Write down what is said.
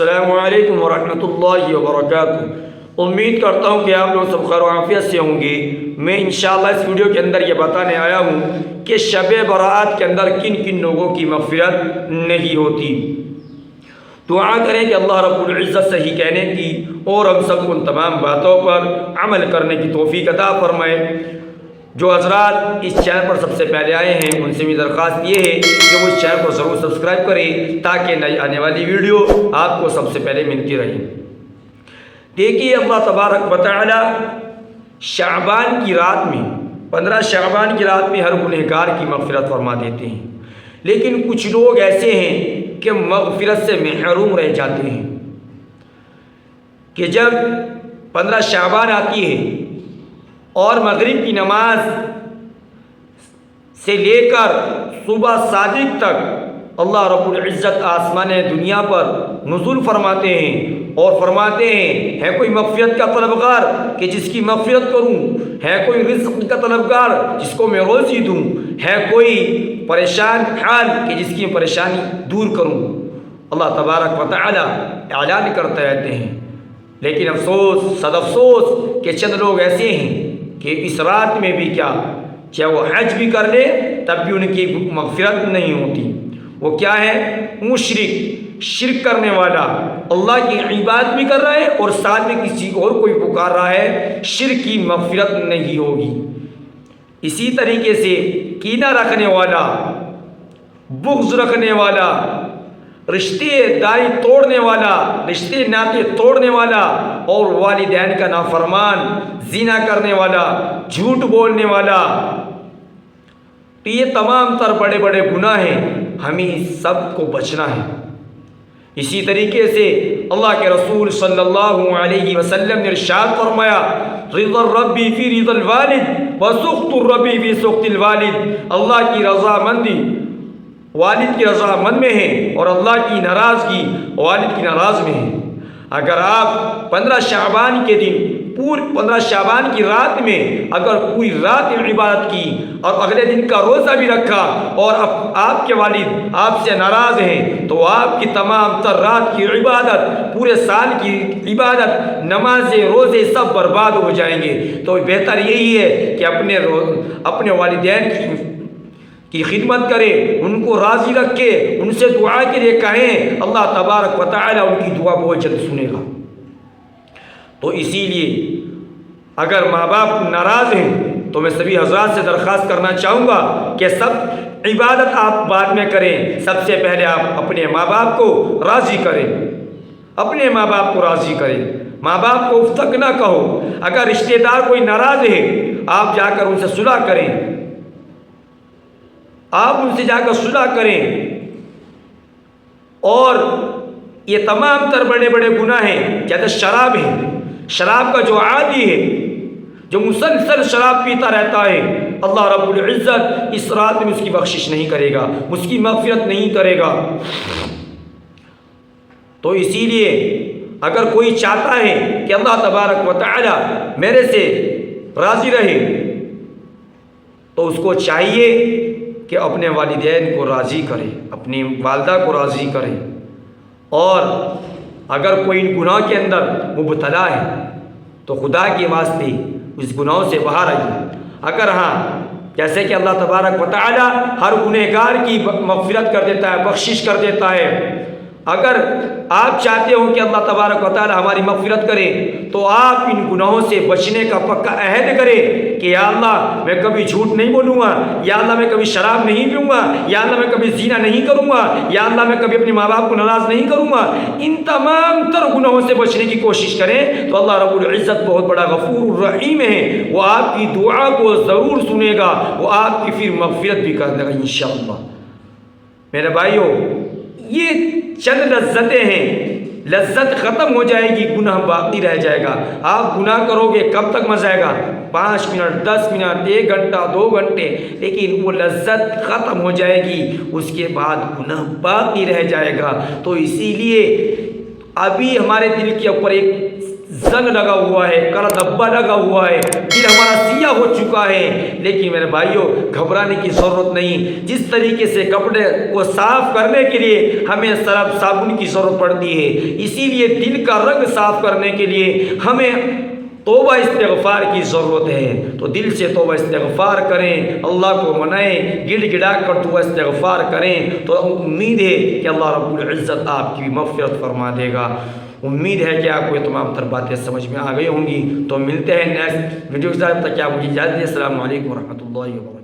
السلام علیکم ورحمۃ اللہ وبرکاتہ۔ امید کرتا ہوں کہ آپ لوگ سب خیر و عافیت سے ہوں گے۔ میں انشاءاللہ اس ویڈیو کے اندر یہ بتانے آیا ہوں کہ شب برات کے اندر کن کن لوگوں کی مغفرت نہیں ہوتی۔ دعا کریں کہ اللہ رب العزت صحیح کہنے کی اور ہم سب کو ان تمام باتوں پر عمل کرنے کی توفیق عطا فرمائے۔ جو حضرات اس چینل پر سب سے پہلے آئے ہیں ان سے میری درخواست یہ ہے کہ وہ اس چینل کو ضرور سبسکرائب کریں تاکہ نئی آنے والی ویڈیو آپ کو سب سے پہلے ملتی رہے۔ دیکھیے اللہ تبارک و تعالی شعبان کی رات میں 15 شعبان کی رات میں ہر گنہگار کی مغفرت فرما دیتے ہیں، لیکن کچھ لوگ ایسے ہیں کہ مغفرت سے محروم رہ جاتے ہیں کہ جب 15 شعبان آتی ہے اور مغرب کی نماز سے لے کر صبح صادق تک اللہ رب العزت آسمان دنیا پر نزول فرماتے ہیں اور فرماتے ہیں ہے کوئی مغفرت کا طلبگار کہ جس کی مغفرت کروں، ہے کوئی رزق کا طلبگار جس کو میں روزی دوں، ہے کوئی پریشان حال کہ جس کی پریشانی دور کروں۔ اللہ تبارک و تعالی اعلان کرتے رہتے ہیں، لیکن افسوس صد افسوس کہ چند لوگ ایسے ہیں کہ اس رات میں بھی کیا چاہے وہ حج بھی کر لے تب بھی ان کی مغفرت نہیں ہوتی۔ وہ کیا ہے؟ مشرک، شرک کرنے والا، اللہ کی عبادت بھی کر رہا ہے اور ساتھ میں کسی اور کوئی پکار رہا ہے، شرک کی مغفرت نہیں ہوگی۔ اسی طریقے سے کینہ رکھنے والا، بغض رکھنے والا، رشتے داری توڑنے والا، رشتے ناطے توڑنے والا اور والدین کا نافرمان، زنا کرنے والا، جھوٹ بولنے والا، تو یہ تمام تر بڑے بڑے گناہ ہیں، ہمیں سب کو بچنا ہے۔ اسی طریقے سے اللہ کے رسول صلی اللہ علیہ وسلم نے ارشاد فرمایا رضا الربی فی رضا الوالد وسخط الربی فی سخط الوالد، اللہ کی رضامندی والد کی رضامند میں ہے اور اللہ کی ناراضگی والد کی ناراض میں ہے۔ اگر آپ 15 شعبان کے دن پوری 15 شعبان کی رات میں اگر پوری رات عبادت کی اور اگلے دن کا روزہ بھی رکھا اور آپ کے والد آپ سے ناراض ہیں تو آپ کی تمام تر رات کی عبادت، پورے سال کی عبادت، نمازیں، روزے سب برباد ہو جائیں گے۔ تو بہتر یہی ہے کہ اپنے والدین کی خدمت کرے، ان کو راضی رکھے، ان سے دعا کے لیے کہیں، اللہ تبارک و تعالی ان کی دعا بہت جلد سنے گا۔ تو اسی لیے اگر ماں باپ ناراض ہیں تو میں سبھی حضرات سے درخواست کرنا چاہوں گا کہ سب عبادت آپ بعد میں کریں، سب سے پہلے آپ اپنے ماں باپ کو راضی کریں، اپنے ماں باپ کو راضی کریں، ماں باپ کو اف تک نہ کہو۔ اگر رشتہ دار کوئی ناراض ہے آپ جا کر ان سے صلح کریں، آپ ان سے جا کر صلح کریں۔ اور یہ تمام تر بڑے بڑے گناہ ہیں، جیسے شراب ہے، شراب کا جو عادی ہے، جو مسلسل شراب پیتا رہتا ہے، اللہ رب العزت اس رات میں اس کی بخشش نہیں کرے گا، اس کی مغفرت نہیں کرے گا۔ تو اسی لیے اگر کوئی چاہتا ہے کہ اللہ تبارک و تعالی میرے سے راضی رہے تو اس کو چاہیے کہ اپنے والدین کو راضی کرے، اپنی والدہ کو راضی کرے، اور اگر کوئی ان گناہ کے اندر مبتلا ہے تو خدا کے واسطے اس گناہوں سے باہر آئیے۔ اگر ہاں جیسے کہ اللہ تبارک و تعالی ہر گنہگار کی مغفرت کر دیتا ہے، بخشش کر دیتا ہے، اگر آپ چاہتے ہو کہ اللہ تبارک و تعالی ہماری مغفرت کرے تو آپ ان گناہوں سے بچنے کا پکا عہد کریں کہ یا اللہ میں کبھی جھوٹ نہیں بولوں گا، یا اللہ میں کبھی شراب نہیں پیوں گا، یا اللہ میں کبھی زنا نہیں کروں گا، یا اللہ میں کبھی اپنے ماں باپ کو ناراض نہیں کروں گا۔ ان تمام تر گناہوں سے بچنے کی کوشش کریں تو اللہ رب العزت بہت بڑا غفور الرحیم ہے، وہ آپ کی دعا کو ضرور سنے گا، وہ آپ کی پھر مغفرت بھی کر دے گا انشاءاللہ۔ میرے بھائیوں، یہ چند لذتیں ہیں، لذت ختم ہو جائے گی، گناہ باقی رہ جائے گا۔ آپ گناہ کرو گے کب تک مزہ آئے گا؟ 5 منٹ، 10 منٹ، 1 گھنٹہ، 2 گھنٹے، لیکن وہ لذت ختم ہو جائے گی، اس کے بعد گناہ باقی رہ جائے گا۔ تو اسی لیے ابھی ہمارے دل کے اوپر ایک زنگ لگا ہوا ہے، کالا دھبا لگا ہوا ہے، دل ہمارا سیاہ ہو چکا ہے، لیکن میرے بھائیوں گھبرانے کی ضرورت نہیں۔ جس طریقے سے کپڑے کو صاف کرنے کے لیے ہمیں سرف صابن کی ضرورت پڑتی ہے، اسی لیے دل کا رنگ صاف کرنے کے لیے ہمیں توبہ استغفار کی ضرورت ہے۔ تو دل سے توبہ استغفار کریں، اللہ کو منائیں، گڑ گڑا کر توبہ استغفار کریں، تو امید ہے کہ اللہ رب العزت آپ کی بھی مغفرت فرما دے گا۔ امید ہے کہ آپ کو یہ تمام تر باتیں سمجھ میں آ گئی ہوں گی۔ تو ملتے ہیں نیکسٹ ویڈیو کے ساتھ، تک آپ مجھے اجازت دیں۔ السلام علیکم ورحمۃ اللہ وبرکاتہ۔